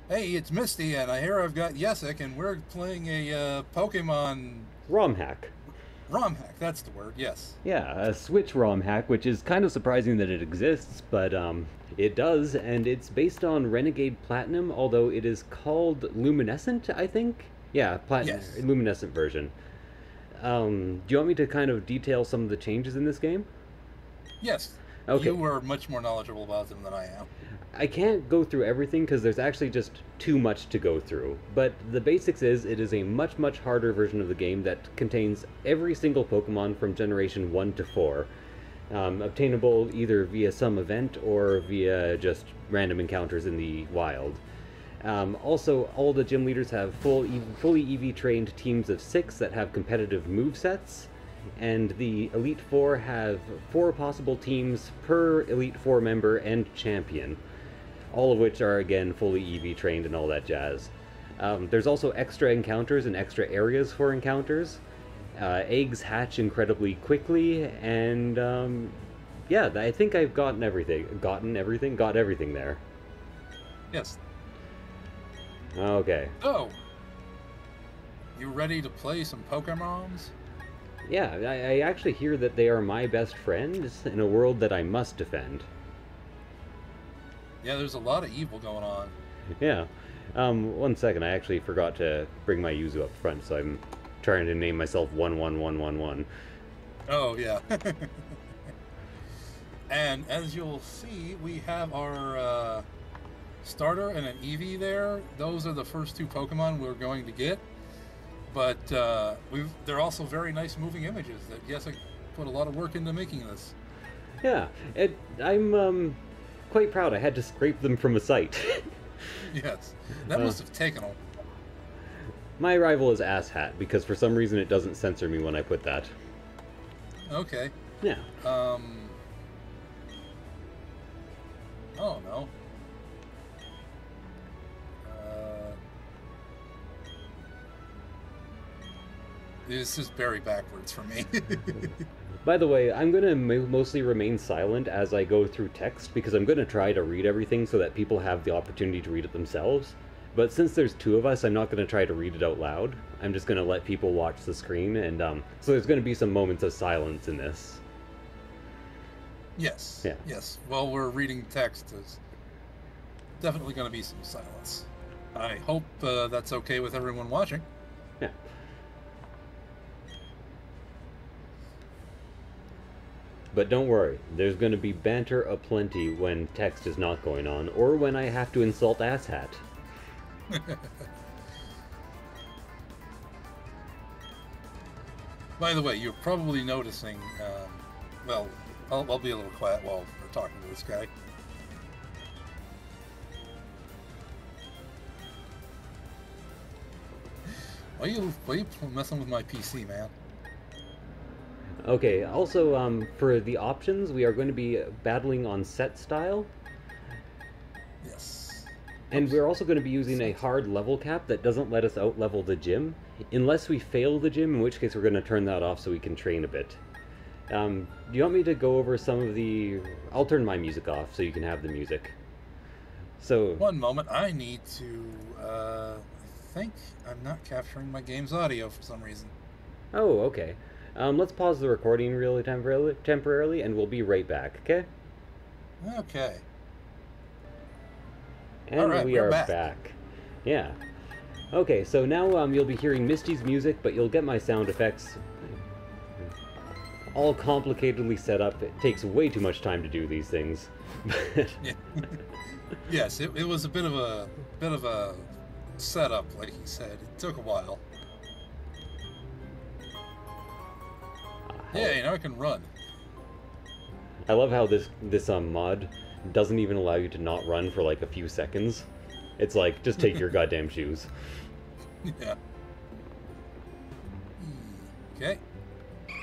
Hey, it's Misty, and I hear I've got Yesik, and we're playing a Pokemon ROM hack. ROM hack. That's the word. Yes. Yeah, a Switch ROM hack, which is kind of surprising that it exists, but it does, and it's based on Renegade Platinum, although it is called Luminescent, I think. Yeah, Platinum Yes. Luminescent version. Do you want me to kind of detail some of the changes in this game? Yes. Okay, You are much more knowledgeable about them than I am. I can't go through everything because there's actually just too much to go through. But the basics is it is a much, much harder version of the game that contains every single Pokemon from Generation 1 to 4, obtainable either via some event or via just random encounters in the wild. Also, all the gym leaders have fully EV trained teams of 6 that have competitive move sets, and the Elite Four have 4 possible teams per Elite Four member and champion, all of which are again fully EV trained and all that jazz. There's also extra encounters and extra areas for encounters. Eggs hatch incredibly quickly, and yeah, I think I've gotten everything. Got everything there. Yes. Okay. So, you ready to play some Pokemons? Yeah, I actually hear that they are my best friends in a world that I must defend. Yeah, there's a lot of evil going on. Yeah. One second, I actually forgot to bring my Yuzu up front, so I'm trying to name myself 11111. Oh, yeah. And as you'll see, we have our starter and an Eevee there. Those are the first two Pokemon we're going to get. But they're also very nice moving images that, yes, I put a lot of work into making this. Yeah, I'm quite proud I had to scrape them from a site. Yes. That uh, must have taken a... my rival is Asshat, because for some reason it doesn't censor me when I put that. Okay. Yeah. Um... Oh, no. Uh... This is very backwards for me. By the way, I'm going to mostly remain silent as I go through text because I'm going to try to read everything so that people have the opportunity to read it themselves. But since there's two of us, I'm not going to try to read it out loud. I'm just going to let people watch the screen, and so there's going to be some moments of silence in this. Yes. Yeah. Yes. While we're reading text, there's definitely going to be some silence. I hope that's okay with everyone watching. Yeah. But don't worry, there's going to be banter aplenty when text is not going on, or when I have to insult Asshat. By the way, you're probably noticing, well, I'll be a little quiet while we're talking to this guy. Why you messing with my PC, man? Okay, also, for the options, we are going to be battling on set style, Yes. and Oops. we're also going to be using a hard level cap that doesn't let us out-level the gym, unless we fail the gym, in which case we're going to turn that off so we can train a bit. Do you want me to go over some of the... I'll turn my music off so you can have the music. So... One moment, I need to, I think I'm not capturing my game's audio for some reason. Oh, okay. Let's pause the recording really temporarily, and we'll be right back, okay? Okay. And All right, we we're are back. back. Yeah. Okay, so now you'll be hearing Misty's music, but you'll get my sound effects all complicatedly set up. It takes way too much time to do these things. Yeah. Yes, it was a bit of a setup, like he said. It took a while. Yeah, now I can run. I love how this mod doesn't even allow you to not run for like a few seconds. It's like, just take your goddamn shoes. Yeah. Okay.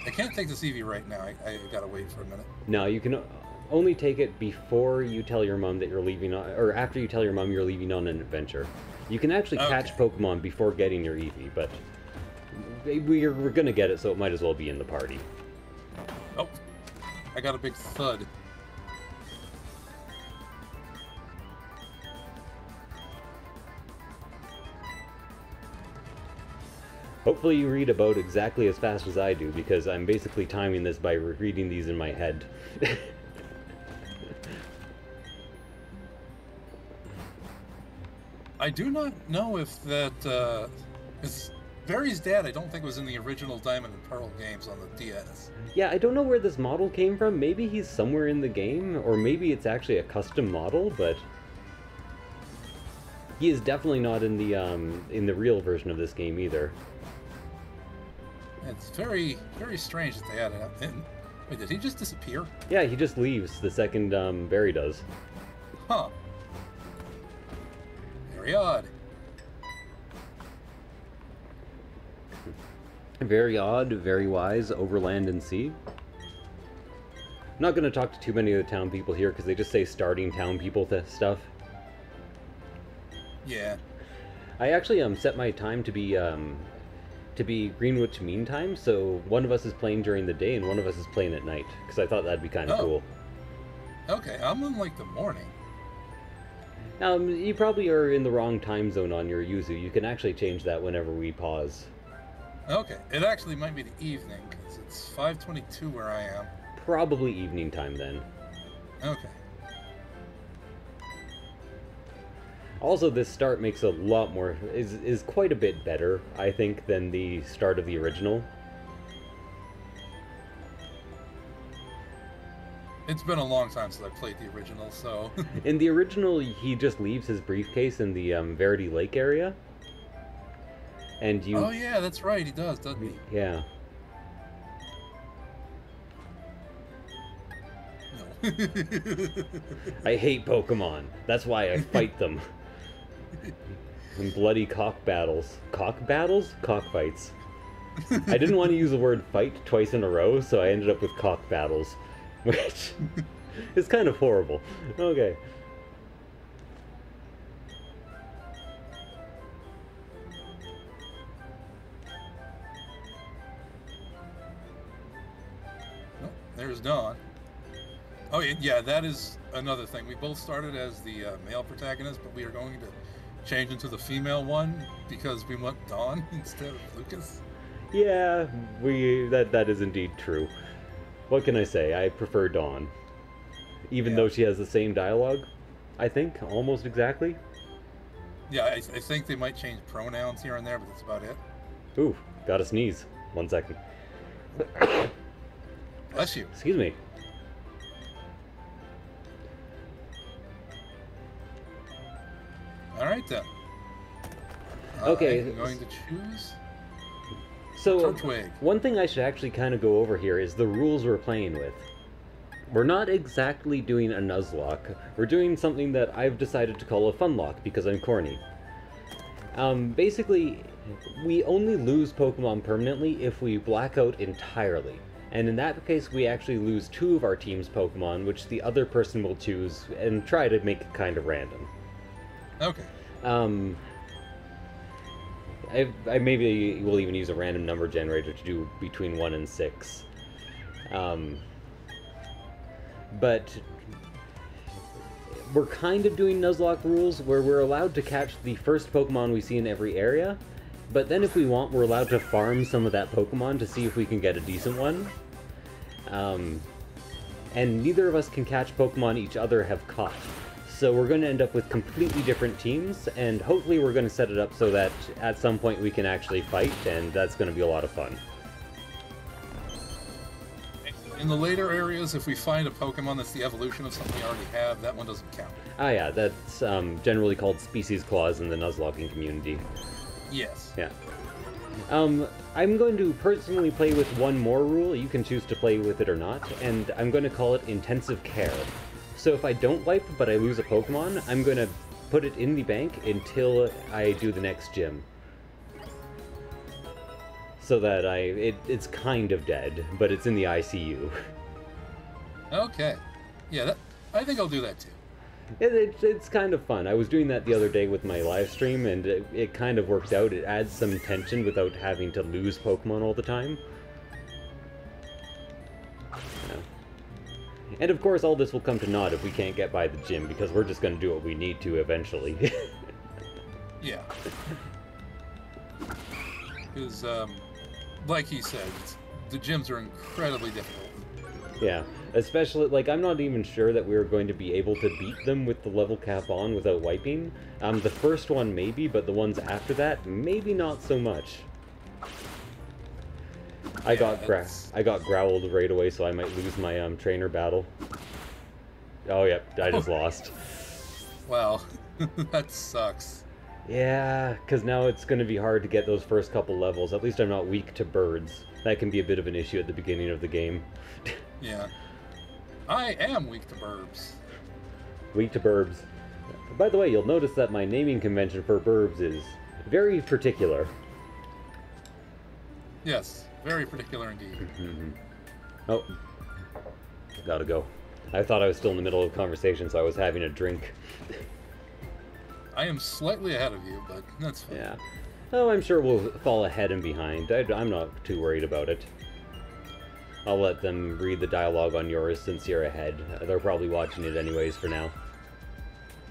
I can't take this Eevee right now. I gotta wait for a minute. No, you can only take it before you tell your mom that you're leaving on, or after you tell your mom you're leaving on an adventure. You can actually catch Okay. Pokemon before getting your Eevee, but we're gonna get it, so it might as well be in the party. Oh, I got a big thud. Hopefully you read about exactly as fast as I do, because I'm basically timing this by reading these in my head. I do not know if that Barry's dad. I don't think was in the original Diamond and Pearl games on the DS. Yeah, I don't know where this model came from. Maybe he's somewhere in the game, or maybe it's actually a custom model, but he is definitely not in the real version of this game either. It's very, very strange that they had it. Wait, did he just disappear? Yeah, he just leaves the second Barry does. Huh. Very odd. Very odd, very wise, over land and sea. I'm not going to talk to too many of the town people here because they just say starting town people stuff. Yeah. I actually set my time to be Greenwich Mean Time, so one of us is playing during the day and one of us is playing at night, because I thought that'd be kind of cool. Okay, I'm in like the morning. You probably are in the wrong time zone on your Yuzu. You can actually change that whenever we pause. Okay, it actually might be the evening, because it's 5:22 where I am. Probably evening time then. Okay. Also, this start makes a lot more, is quite a bit better, I think, than the start of the original. It's been a long time since I played the original, so... In the original, he just leaves his briefcase in the Verity Lake area. And you... Oh yeah, that's right, he does, doesn't he? Yeah. No. I hate Pokemon. That's why I fight them. In bloody cock battles. Cock battles? Cockfights. I didn't want to use the word fight twice in a row, so I ended up with cock battles. Which is kind of horrible. Okay. Oh, there's Dawn. Oh, yeah, that is another thing. We both started as the male protagonist, but we are going to change into the female one because we want Dawn instead of Lucas. Yeah, that is indeed true. What can I say? I prefer Dawn. Even though she has the same dialogue, I think, almost exactly. Yeah, I think they might change pronouns here and there, but that's about it. Ooh, gotta sneeze. 1 second. Bless you. Excuse me. Alright then. Okay. I'm going to choose... So, Turtwig. one thing I should actually kind of go over here is the rules we're playing with. We're not exactly doing a Nuzlocke. We're doing something that I've decided to call a Funlock because I'm corny. Basically, we only lose Pokemon permanently if we black out entirely. And in that case, we actually lose 2 of our team's Pokemon, which the other person will choose and try to make it kind of random. Okay. I maybe will even use a random number generator to do between 1 and 6. But we're kind of doing Nuzlocke rules where we're allowed to catch the first Pokemon we see in every area, but then if we want, we're allowed to farm some of that Pokemon to see if we can get a decent one. And neither of us can catch Pokemon each other have caught. So we're going to end up with completely different teams, and hopefully we're going to set it up so that at some point we can actually fight, and that's going to be a lot of fun. In the later areas, if we find a Pokemon that's the evolution of something we already have, that one doesn't count. Ah yeah, that's generally called Species Clause in the Nuzlocking community. Yes. Yeah. I'm going to personally play with one more rule, you can choose to play with it or not, and I'm going to call it Intensive Care. So if I don't wipe, but I lose a Pokemon, I'm going to put it in the bank until I do the next gym. So that it's kind of dead, but it's in the ICU. Okay. Yeah, I think I'll do that too. It's kind of fun. I was doing that the other day with my live stream, and it kind of worked out. It adds some tension without having to lose Pokemon all the time. And of course, all this will come to naught if we can't get by the gym, because we're just going to do what we need to eventually. Yeah. because, like he said, the gyms are incredibly difficult. Yeah, especially, like, I'm not even sure that we're going to be able to beat them with the level cap on without wiping. The first one maybe, but the ones after that, maybe not so much. I got growled right away, so I might lose my trainer battle. Oh, yep, I just lost. Wow, that sucks. Yeah, because now it's going to be hard to get those first couple levels. At least I'm not weak to birds. That can be a bit of an issue at the beginning of the game. Yeah. I am weak to burbs. Weak to burbs. By the way, you'll notice that my naming convention for burbs is very particular. Yes, very particular indeed. Oh, gotta go. I thought I was still in the middle of a conversation, so I was having a drink. I am slightly ahead of you, but that's fine. Yeah. Oh, I'm sure we'll fall ahead and behind. I'm not too worried about it. I'll let them read the dialogue on yours since you're ahead. They're probably watching it anyways for now.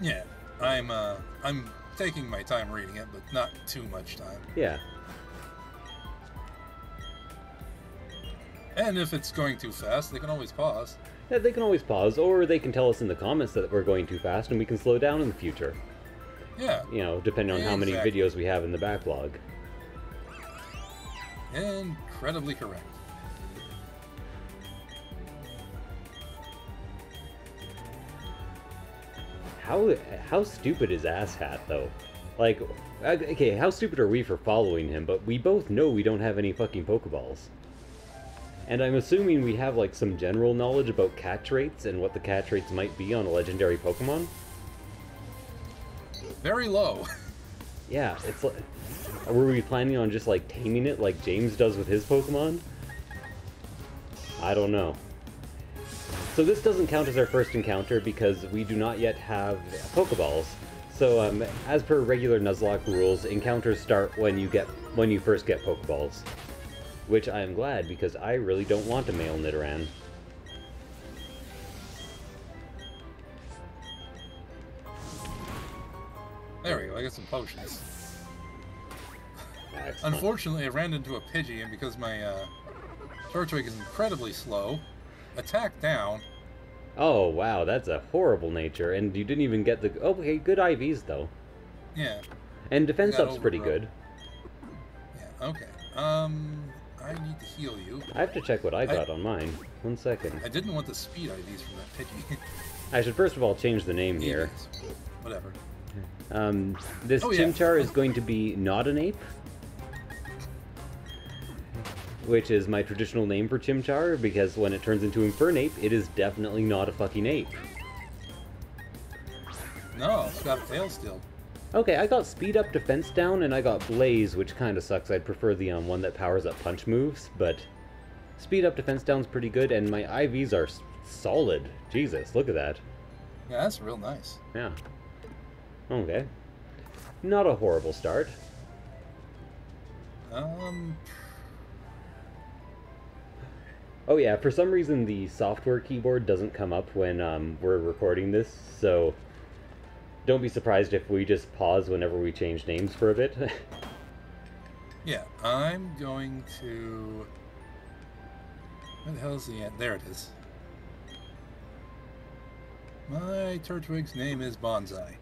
Yeah, I'm taking my time reading it, but not too much time. Yeah. And if it's going too fast, they can always pause. Yeah, they can always pause, or they can tell us in the comments that we're going too fast and we can slow down in the future. Yeah. You know, depending on how many videos we have in the backlog. Incredibly correct. How stupid is Asshat, though? Like, okay, how stupid are we for following him, but we both know we don't have any fucking Pokeballs. And I'm assuming we have, like, some general knowledge about catch rates and what the catch rates might be on a legendary Pokemon. Very low. Yeah, it's like... Were we planning on just, like, taming it like James does with his Pokemon? I don't know. So this doesn't count as our first encounter because we do not yet have Pokeballs. So, as per regular Nuzlocke rules, encounters start when you first get Pokeballs. Which I am glad, because I really don't want a male Nidoran. There we go, I got some potions. Excellent. Unfortunately, I ran into a Pidgey, and because my Turtwig is incredibly slow, attack down. Oh, wow, that's a horrible nature, and you didn't even get the... Oh, okay, good IVs, though. Yeah. And defense up's pretty good. Yeah, okay. I need to heal you. I have to check what I got on mine. 1 second. I didn't want the speed IVs from that Pidgey. I should first of all change the name here. Whatever. This Chimchar is going to be not an ape, which is my traditional name for Chimchar, because when it turns into Infernape, it is definitely not a fucking ape. No, it's got a tail still. Okay, I got speed up, defense down, and I got blaze, which kind of sucks. I'd prefer the one that powers up punch moves, but speed up, defense down's pretty good, and my IVs are solid. Jesus, look at that. Yeah, that's real nice. Yeah. Okay. Not a horrible start. Oh yeah, for some reason the software keyboard doesn't come up when we're recording this, so don't be surprised if we just pause whenever we change names for a bit. Yeah, I'm going to... Where the hell is the end? There it is. My Turtwig's name is Bonsai.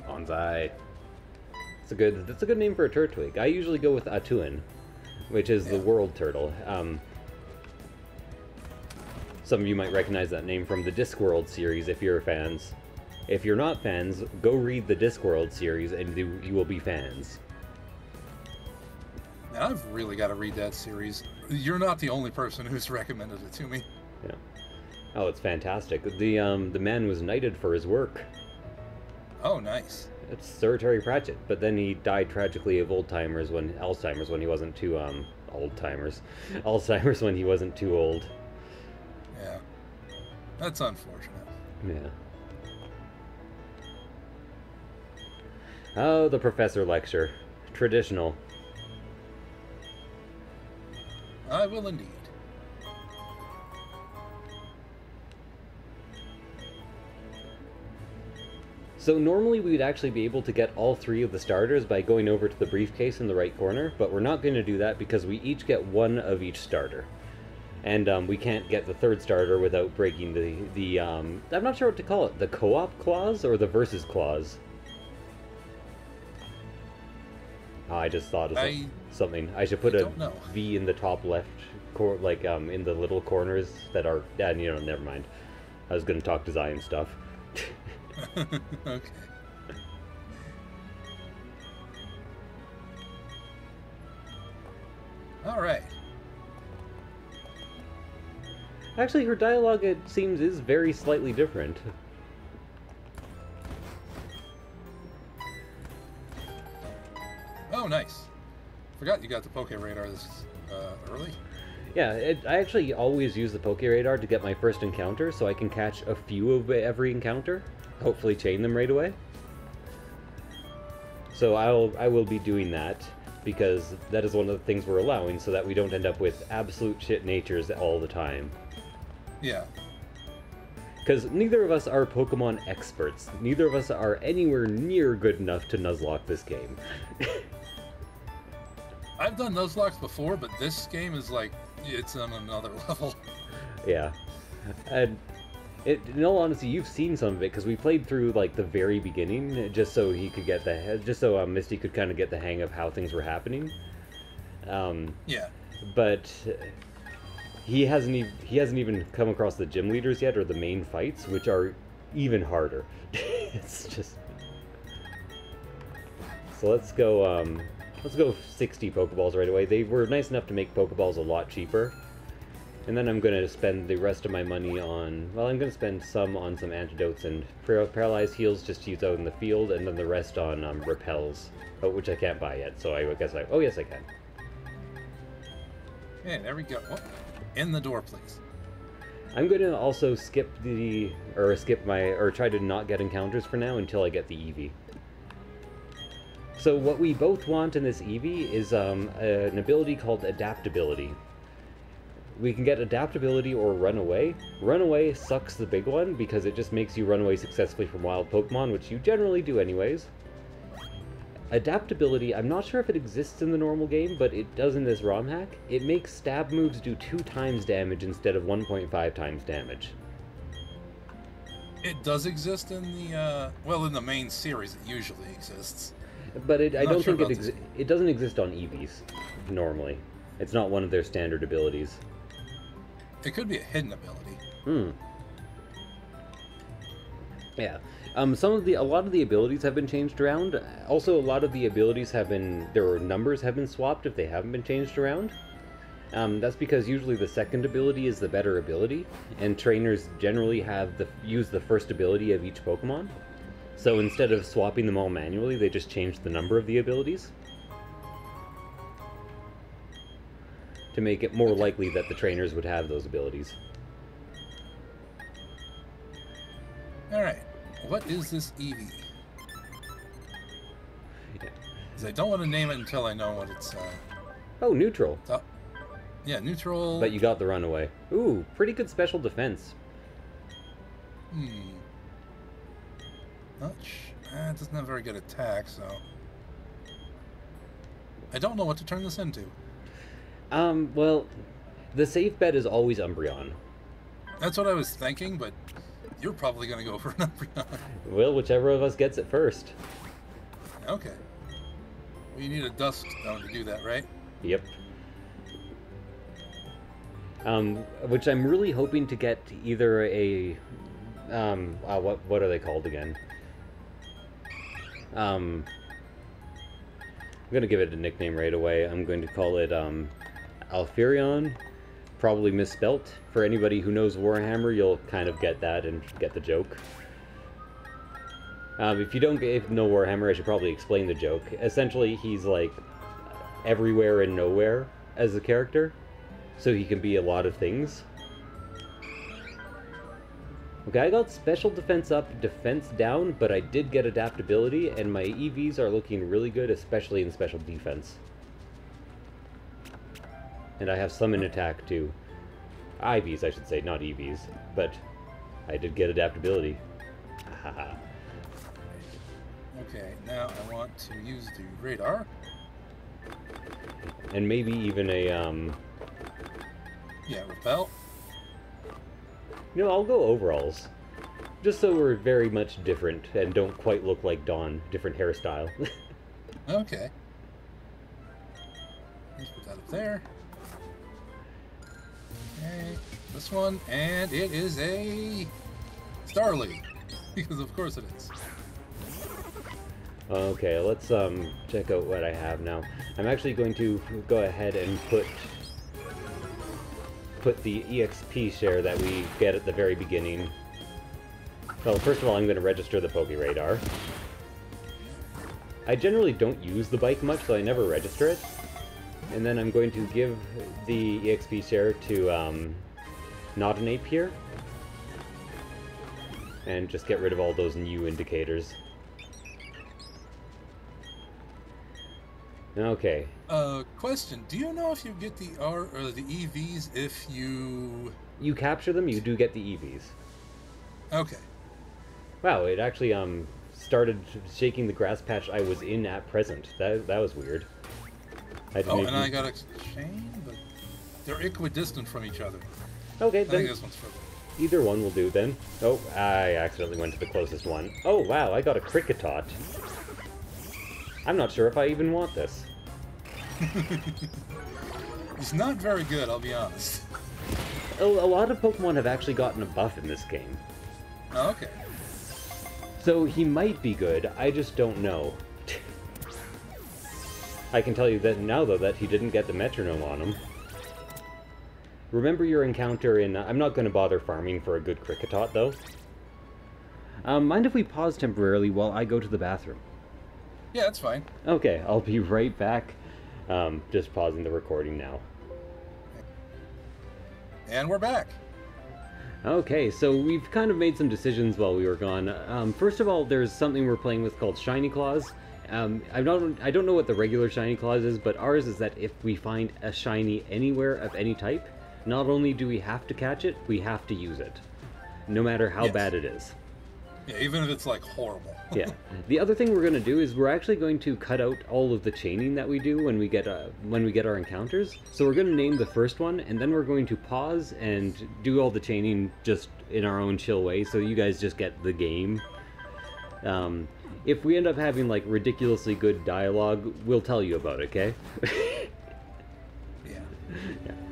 Bonsai. That's a good name for a Turtwig. I usually go with Atuan, which is the world turtle. Some of you might recognize that name from the Discworld series if you're fans. If you're not fans, go read the Discworld series and you will be fans. Now, I've really got to read that series. You're not the only person who's recommended it to me. Yeah. Oh, it's fantastic. The man was knighted for his work. Oh, nice. It's Sir Terry Pratchett, but then he died tragically of Alzheimer's when he wasn't too Alzheimer's when he wasn't too old. Yeah. That's unfortunate. Yeah. Oh, the professor lecture. Traditional. I will indeed. So normally we would actually be able to get all 3 of the starters by going over to the briefcase in the right corner, but we're not going to do that because we each get 1 of each starter. And we can't get the 3rd starter without breaking the I'm not sure what to call it, the co-op clause or the versus clause. Oh, I just thought of something. I should put a V in the top left, in the little corners that are, never mind. I was going to talk design stuff. Okay. All right. Actually, her dialogue, it seems, is very slightly different. Oh, nice. Forgot you got the Poke Radar this early. Yeah, I actually always use the Poke Radar to get my first encounter, so I can catch a few of every encounter. Hopefully chain them right away. So I will be doing that, because that is one of the things we're allowing, so that we don't end up with absolute shit natures all the time. Yeah. Because neither of us are Pokemon experts. Neither of us are anywhere near good enough to Nuzlocke this game. I've done Nuzlocke before, but this game is like, it's on another level. Yeah. And in all honesty, you've seen some of it, because we played through, like, the very beginning, just so he could get just so Misty could kind of get the hang of how things were happening. Yeah. But he hasn't even come across the gym leaders yet, or the main fights, which are even harder. It's just... So let's go 60 Pokeballs right away. They were nice enough to make Pokeballs a lot cheaper. And then I'm going to spend the rest of my money on... Well, I'm going to spend some on some antidotes and paralyzed heals just to use out in the field, and then the rest on repels, which I can't buy yet, so I guess oh yes I can. Yeah, there we go. Oh, in the door, please. I'm going to also try to not get encounters for now until I get the Eevee. So what we both want in this Eevee is an ability called Adaptability. We can get Adaptability or Runaway. Runaway sucks the big one because it just makes you run away successfully from wild Pokemon, which you generally do anyways. Adaptability, I'm not sure if it exists in the normal game, but it does in this ROM hack. It makes stab moves do 2 times damage instead of 1.5 times damage. It does exist in the, in the main series it usually exists. But I don't think it doesn't exist on Eevees, normally. It's not one of their standard abilities. It could be a hidden ability. Yeah. A lot of the abilities have been changed around. Also, a lot of the abilities their numbers have been swapped if they haven't been changed around. That's because usually the second ability is the better ability, and trainers generally use the first ability of each Pokemon. So instead of swapping them all manually, they just change the number of the abilities to make it more likely that the trainers would have those abilities. Alright, what is this Eevee? Because I don't want to name it until I know what it's... Oh, neutral. Yeah, neutral... But you got the runaway. Ooh, pretty good special defense. It doesn't have very good attack, so... I don't know what to turn this into. Well, the safe bet is always Umbreon. That's what I was thinking, but you're probably going to go for an Umbreon. Well, whichever of us gets it first. Okay. Well, you need a Dusk Stone to do that, right? Yep. Which I'm really hoping to get either a... what are they called again? I'm going to give it a nickname right away. I'm going to call it, Alfurion, probably misspelt. For anybody who knows Warhammer, you'll kind of get that and get the joke. If you don't know Warhammer, I should probably explain the joke. Essentially, he's like everywhere and nowhere as a character, so he can be a lot of things. Okay, I got special defense up, defense down, but I did get adaptability, and my EVs are looking really good, especially in special defense. And I have some in attack, too. IVs, I should say, not EVs. But I did get adaptability. Haha. Okay, now I want to use the radar. And maybe even a, Yeah, repel. You know, I'll go overalls. Just so we're very much different and don't quite look like Dawn. Different hairstyle. Okay. Let's put that up there. Okay, this one, and it is a Starly. Because of course it is. Okay, let's check out what I have now. I'm actually going to go ahead and put the EXP share that we get at the very beginning. Well, first of all, I'm going to register the Poke Radar. I generally don't use the bike much, so I never register it. And then I'm going to give the EXP share to Not an Ape here. And just get rid of all those new indicators. Okay. Question. Do you know if you get the R or the EVs if you... You capture them, you do get the EVs. Okay. Wow, it actually started shaking the grass patch I was in at present. That was weird. I I got a chain, but they're equidistant from each other. Okay, I then think this one's further. either one will do then. Oh, I accidentally went to the closest one. Oh wow, I got a Cricketot. I'm not sure if I even want this. He's not very good, I'll be honest. A lot of Pokemon have actually gotten a buff in this game. Oh, okay. So he might be good, I just don't know. I can tell you that now, though, that he didn't get the metronome on him. Remember your encounter in... I'm not going to bother farming for a good Cricketot, though. Mind if we pause temporarily while I go to the bathroom? Yeah, that's fine. Okay, I'll be right back. Just pausing the recording now. And we're back. Okay, so we've kind of made some decisions while we were gone. First of all, there's something we're playing with called Shiny Claws. I don't know what the regular Shiny Claws is, but ours is that if we find a Shiny anywhere of any type, not only do we have to catch it, we have to use it. No matter how bad it is. Yeah, even if it's like horrible. Yeah. The other thing we're going to do is we're actually going to cut out all of the chaining that we do when we get our encounters. So we're going to name the first one, and then we're going to pause and do all the chaining just in our own chill way, so you guys just get the game. If we end up having like ridiculously good dialogue, we'll tell you about it, okay? Yeah.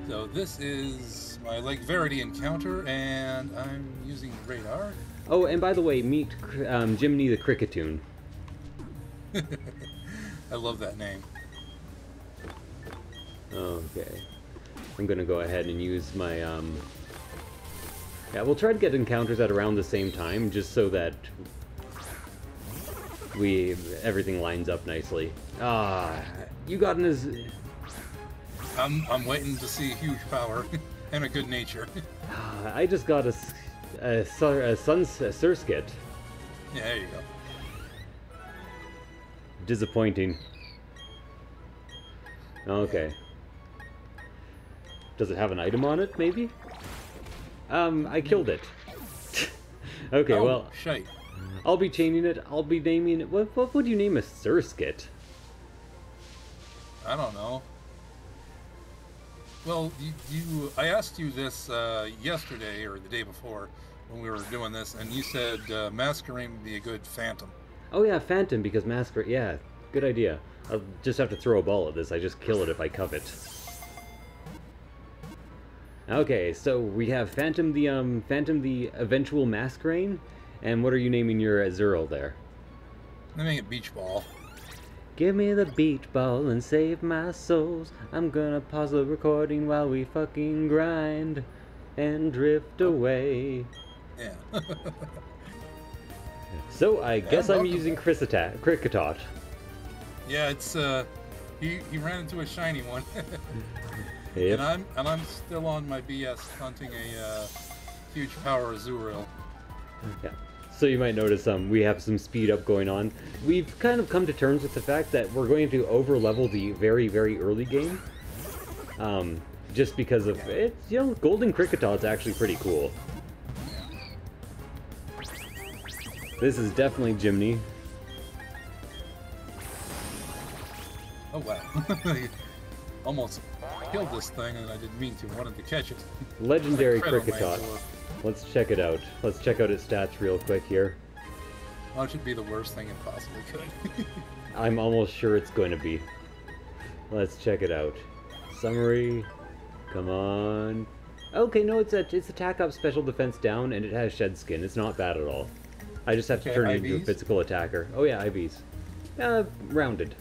So this is my Lake Verity encounter, and I'm using radar. Oh, and by the way, meet Jiminy the Cricketoon. I love that name. Okay. I'm gonna go ahead and use my, Yeah, we'll try to get encounters at around the same time, just so that everything lines up nicely. You got in his... I'm waiting to see huge power and a good nature. I just got a Surskit. Yeah, there you go. Disappointing. Okay. Does it have an item on it, maybe? I killed it. Okay, oh, well... shite. I'll be chaining it, I'll be naming it... What would you name a Surskit? I don't know. Well, I asked you this yesterday or the day before when we were doing this, and you said Masquerain would be a good Phantom. Oh yeah, Phantom, because Masquerain... Yeah, good idea. I'll just have to throw a ball at this, I just kill it if I covet. Okay, so we have Phantom the eventual Masquerain, and what are you naming your Azurill there? I'm naming it Beach Ball. Give me the beach ball and save my souls. I'm gonna pause the recording while we fucking grind and drift away. Yeah. So I guess I'm using Cricketot. Yeah, it's he ran into a shiny one. Yep. And I'm still on my BS hunting a huge power Azurill. Yeah. So you might notice we have some speed up going on. We've kind of come to terms with the fact that we're going to over level the very, very early game. Just because of it, Golden Cricketot's actually pretty cool. This is definitely Jiminy. Oh wow. I almost killed this thing and I didn't mean to. I wanted to catch it. Legendary Like crit on my Cricketot. door. Let's check it out. Let's check out its stats real quick here. Well, it should be the worst thing it possibly could. I'm almost sure it's going to be. Let's check it out. Summary. Come on. Okay, no, it's attack up, special defense down, and it has shed skin. It's not bad at all. I just have to turn it into a IVs? physical attacker. Oh yeah, IVs. Rounded.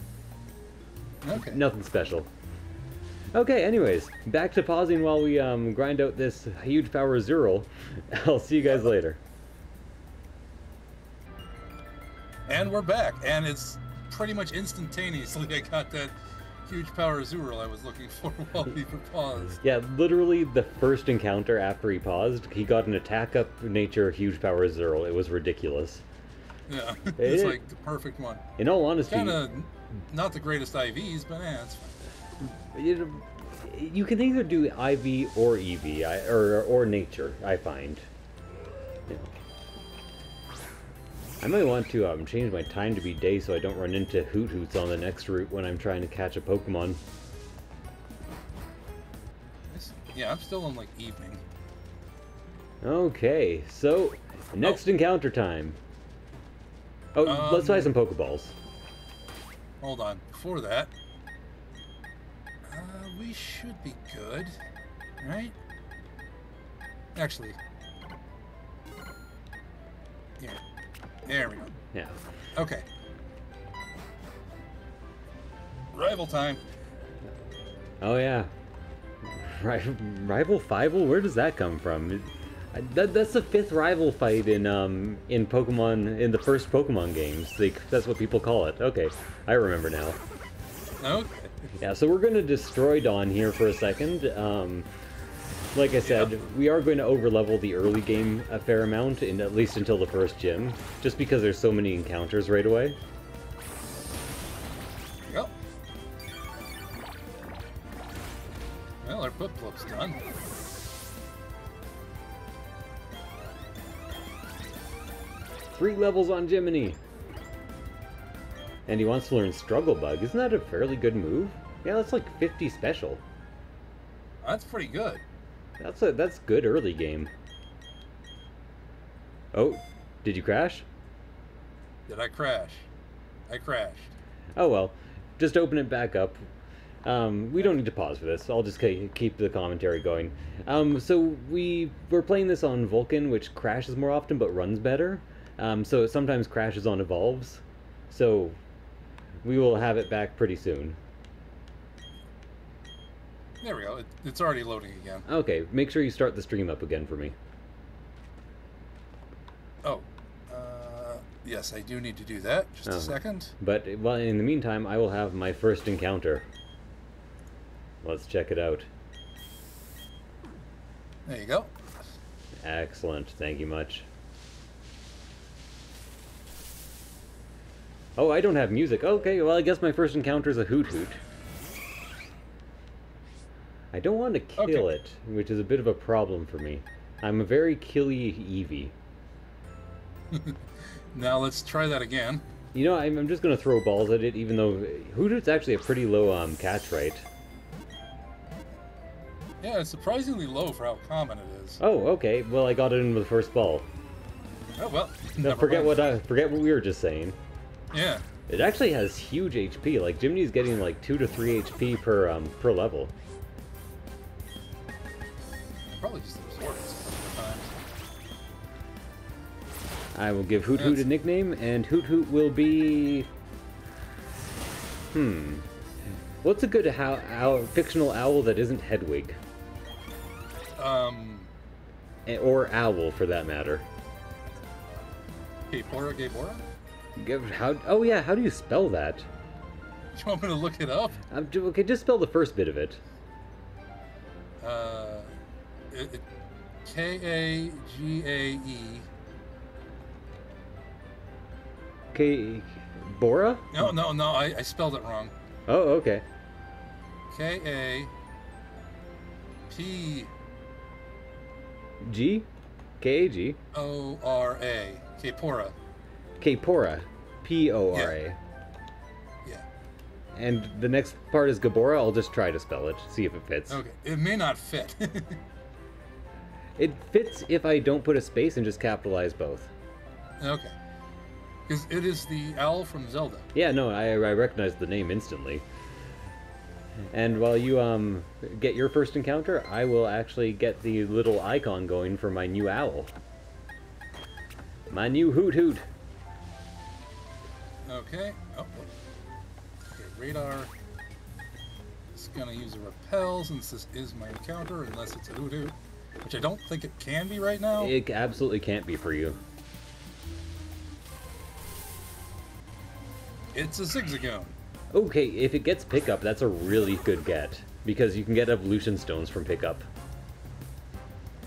Okay. Nothing special. Okay, anyways, back to pausing while we grind out this huge power Zeril. I'll see you guys later. And we're back, and it's pretty much instantaneously I got that huge power Zeril I was looking for while we were paused. Yeah, literally the first encounter after he paused, he got an attack up nature huge power Zeril. It was ridiculous. Yeah, it's like the perfect one. In all honesty, Kind of not the greatest IVs, but yeah, it's fine. you can either do IV or EV, or nature, I find. Yeah. I might want to change my time to be day so I don't run into Hoot Hoots on the next route when I'm trying to catch a Pokemon. Yeah, I'm still in like evening. Okay, so next encounter time. Oh, let's try some Pokeballs. Hold on. Before that, we should be good, right? Actually, yeah. There we go. Yeah. Okay. Rival time. Oh yeah. Rival Fivel? Where does that come from? That's the 5th rival fight in Pokemon, in the first Pokemon games. That's what people call it. Okay, I remember now. Okay. Yeah, so we're going to destroy Dawn here for a second. Like I said, we are going to overlevel the early game a fair amount, at least until the first gym, just because there's so many encounters right away. There you go. Well, our Pip-Plup's done. Three levels on Jiminy! And he wants to learn Struggle Bug. Isn't that a fairly good move? Yeah, that's like 50 special. That's pretty good. That's good early game. Oh, did you crash? Did I crash? I crashed. Oh well, just open it back up. We don't need to pause for this. I'll just keep the commentary going. So we're playing this on Vulcan, which crashes more often but runs better. So it sometimes crashes on Evolves. So we will have it back pretty soon. There we go. It's already loading again. Okay, make sure you start the stream up again for me. Oh, yes, I do need to do that. Just a second. But well, in the meantime, I will have my first encounter. Let's check it out. There you go. Excellent. Thank you much. Oh, I don't have music. Okay, well, I guess my first encounter is a Hoot Hoot. I don't want to kill it, which is a bit of a problem for me. I'm a very killy Eevee. Now let's try that again. You know, I'm just going to throw balls at it, even though Hoot Hoot's actually a pretty low catch rate. Yeah, it's surprisingly low for how common it is. Oh, okay. Well, I got it in with the first ball. Oh well. No, forget what we were just saying. Yeah. It actually has huge HP. Like Jiminy's getting like 2 to 3 HP per level. Probably just absorb it some of the times. I will give Hoot Hoot a nickname, and Hoot Hoot will be... What's a good fictional owl that isn't Hedwig? Or owl, for that matter. Gabora, Gabora? Oh yeah, how do you spell that? Do you want me to look it up? Okay, just spell the first bit of it. K-A-G-A-E. Bora? No, I spelled it wrong. Oh, okay. K-A-P... G? K-A-G? O-R-A. Kapora. Kapora. P-O-R-A. Yeah. And the next part is Gabora. I'll just try to spell it, see if it fits. Okay, it may not fit. It fits if I don't put a space and just capitalize both. Okay. Because it is the owl from Zelda. Yeah, no, I recognize the name instantly. And while you get your first encounter, I will actually get the little icon going for my new owl. My new Hoot Hoot. Okay. Oh. Okay, radar. It's gonna use a repel since this is my encounter, unless it's a Hoot Hoot, which I don't think it can be right now. It absolutely can't be for you. It's a Zigzagoon. Okay, if it gets pickup, that's a really good get, because you can get evolution stones from pickup.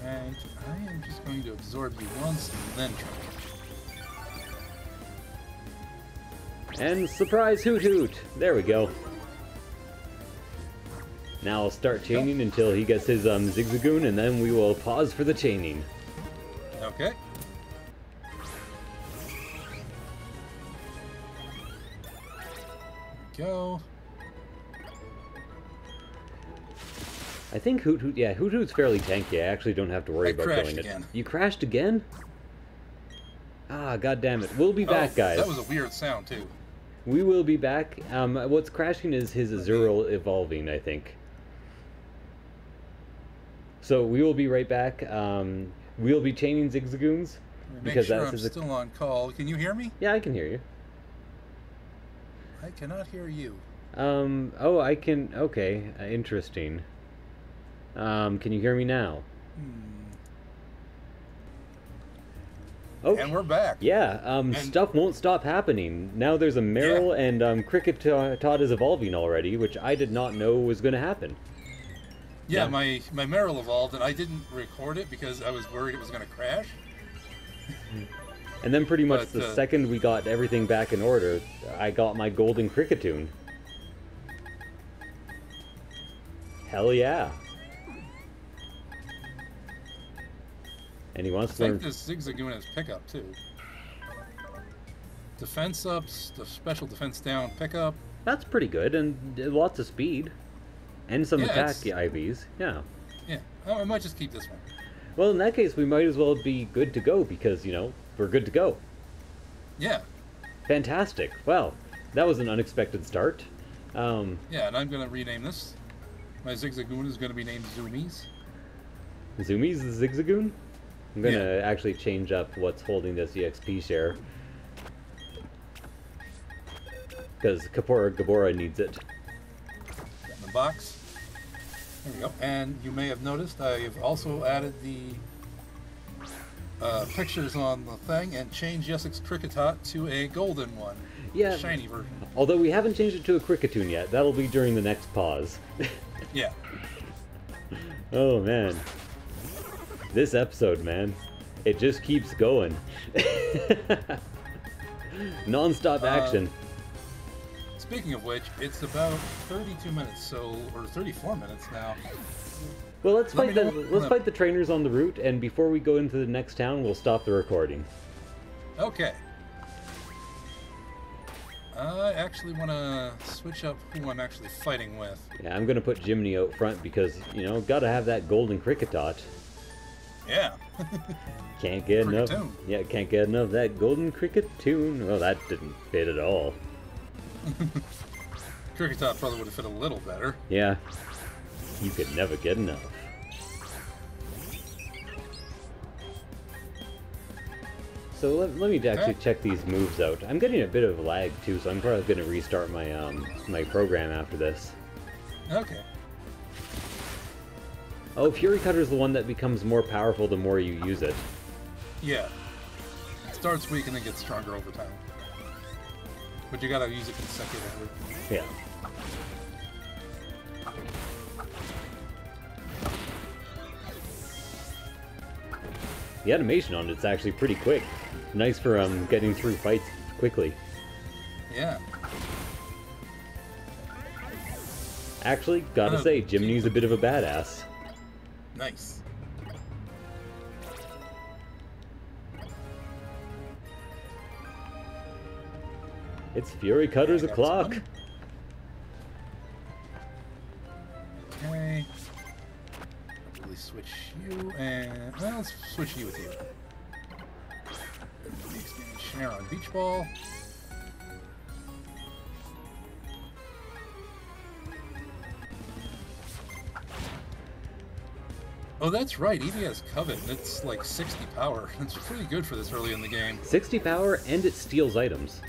And I am just going to absorb you once and then try. And surprise Hoot Hoot! There we go. Now I'll start chaining until he gets his Zigzagoon, and then we will pause for the chaining. Okay. Go. I think Hoot Hoot, yeah, Hoot Hoot's fairly tanky. I actually don't have to worry about crashed killing it. again. You crashed again? Ah, god damn it. We'll be back, guys. That was a weird sound, too. We will be back. What's crashing is his Azurill evolving, I think. So we will be right back. We'll be chaining Zigzagoons. Make sure I'm still on call. Can you hear me? Yeah, I can hear you. I cannot hear you. Oh, I can... Okay, interesting. Can you hear me now? Oh, and we're back. Yeah, stuff won't stop happening. Now there's a Meryl, and Cricket Todd is evolving already, which I did not know was going to happen. Yeah, my Meryl evolved, and I didn't record it because I was worried it was going to crash. And then pretty much the second we got everything back in order, I got my golden Cricketoon. Hell yeah. And he wants to learn... I think this Zigzagoon has pickup, too. Defense ups, the special defense down, pickup. That's pretty good, and lots of speed. And some attack IVs, yeah. Yeah, I might just keep this one. Well, in that case, we might as well be good to go, because, you know, we're good to go. Yeah. Fantastic. Well, that was an unexpected start. Yeah, and I'm going to rename this. My Zigzagoon is going to be named Zoomies. Zoomies the Zigzagoon? I'm going to actually change up what's holding this EXP share. Because Gabora needs it. Got in the box. There we go. And you may have noticed I've also added the pictures on the thing and changed Yesex's Cricketot to a golden one. Yeah. Shiny version. Although we haven't changed it to a Cricketoon yet. That'll be during the next pause. Yeah. Oh, man. This episode, man. It just keeps going. Non-stop action. Speaking of which, it's about 32 minutes, or 34 minutes now. Well, let's fight the trainers on the route, and before we go into the next town, we'll stop the recording. Okay. I actually want to switch up who I'm actually fighting with. Yeah, I'm going to put Jiminy out front because, you know, gotta have that golden Cricketot. Yeah. Can't get enough. Yeah, can't get enough of that golden Cricketoon. Well, that didn't fit at all. Cricketot probably would have fit a little better. Yeah. You could never get enough. So let me actually check these moves out. I'm getting a bit of lag too, so I'm probably going to restart my my program after this. Okay. Oh, Fury Cutter is the one that becomes more powerful the more you use it. Yeah. It starts weak and then gets stronger over time. But you gotta use it consecutively. Yeah. The animation on it's actually pretty quick. Nice for getting through fights quickly. Yeah. Actually, gotta say, Jiminy's a bit of a badass. Nice. It's Fury Cutter's o'clock. Okay. Probably switch you and well, let's switch you with you. Share on beach ball. Oh, that's right. Eevee has Covet, and it's like 60 power. It's pretty good for this early in the game. 60 power, and it steals items.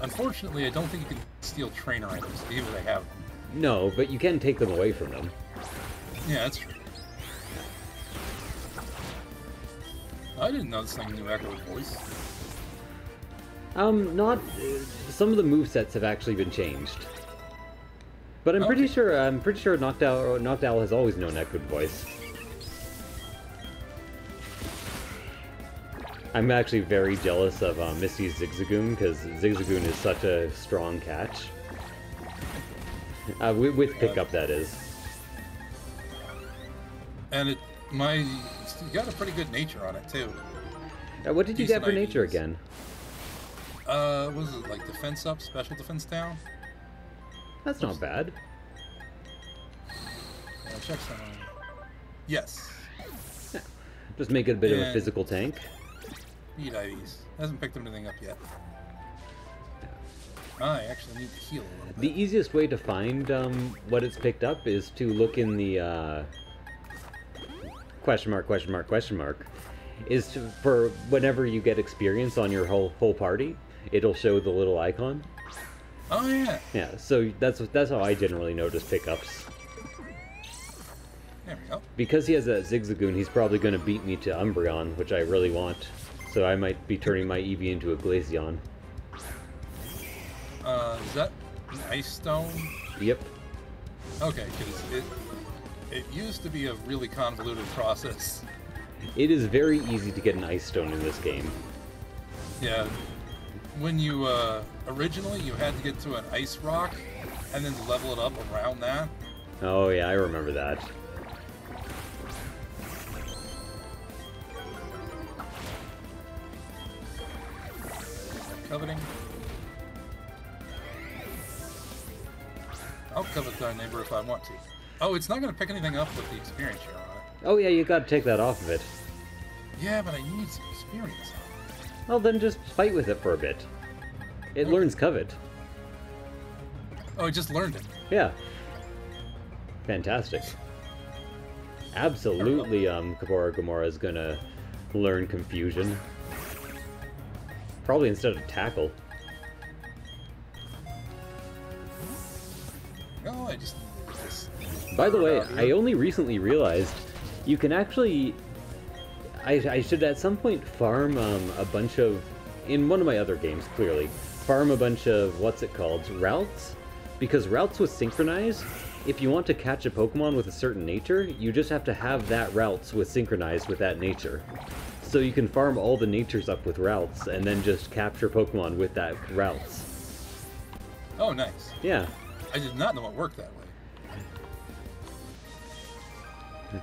Unfortunately, I don't think you can steal trainer items, even if they have them. No, but you can take them away from them. Yeah, that's true. I didn't know this thing knew Echo's voice. Not... some of the movesets have actually been changed. But I'm pretty sure Noctowl has always known Echo's voice. I'm actually very jealous of Misty's Zigzagoon, because Zigzagoon is such a strong catch. With pickup, that is. And you got a pretty good nature on it, too. What did you get for nature again? What was it, like defense up, special defense down? That's not bad. Check some. Yes. Yeah. Just make it a bit of a physical tank. Speed IVs. Hasn't picked anything up yet. I actually need to heal a little bit. The easiest way to find what it's picked up is to look in the question mark, is for whenever you get experience on your whole party, it'll show the little icon. Oh yeah. Yeah, so that's how I generally notice pickups. There we go. Because he has that Zigzagoon, he's probably going to beat me to Umbreon, which I really want. So I might be turning my Eevee into a Glaceon. Is that an Ice Stone? Yep. Okay, because it used to be a really convoluted process. It is very easy to get an Ice Stone in this game. Yeah. When you, originally you had to get to an Ice Rock, and then level it up around that. Oh yeah, I remember that. Coveting. I'll covet thy neighbor if I want to. Oh, it's not going to pick anything up with the experience share on it. Oh yeah, you gotta take that off of it. Yeah, but I need some experience on it. Well then just fight with it for a bit. It learns Covet. Oh, it just learned it. Yeah. Fantastic. Absolutely, Kabora Gamora is gonna learn Confusion. Probably instead of Tackle. Oh, I just need this. By the way, I only recently realized you can actually... I should at some point farm a bunch of... In one of my other games, clearly. Farm a bunch of, what's it called? Routes? Because routes with Synchronize, if you want to catch a Pokemon with a certain nature, you just have to have that routes with Synchronized with that nature. So you can farm all the natures up with routes, and then just capture Pokemon with that routes. Oh, nice. Yeah. I did not know it worked that way.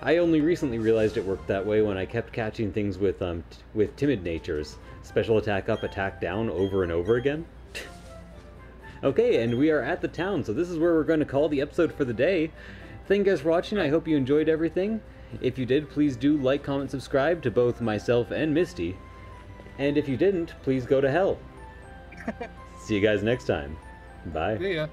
I only recently realized it worked that way when I kept catching things with timid natures. Special attack up, attack down, over and over again. Okay, and we are at the town, so this is where we're going to call the episode for the day. Thank you guys for watching. I hope you enjoyed everything. If you did, please do like, comment, subscribe to both myself and Misty. And if you didn't, please go to hell. See you guys next time. Bye. See ya.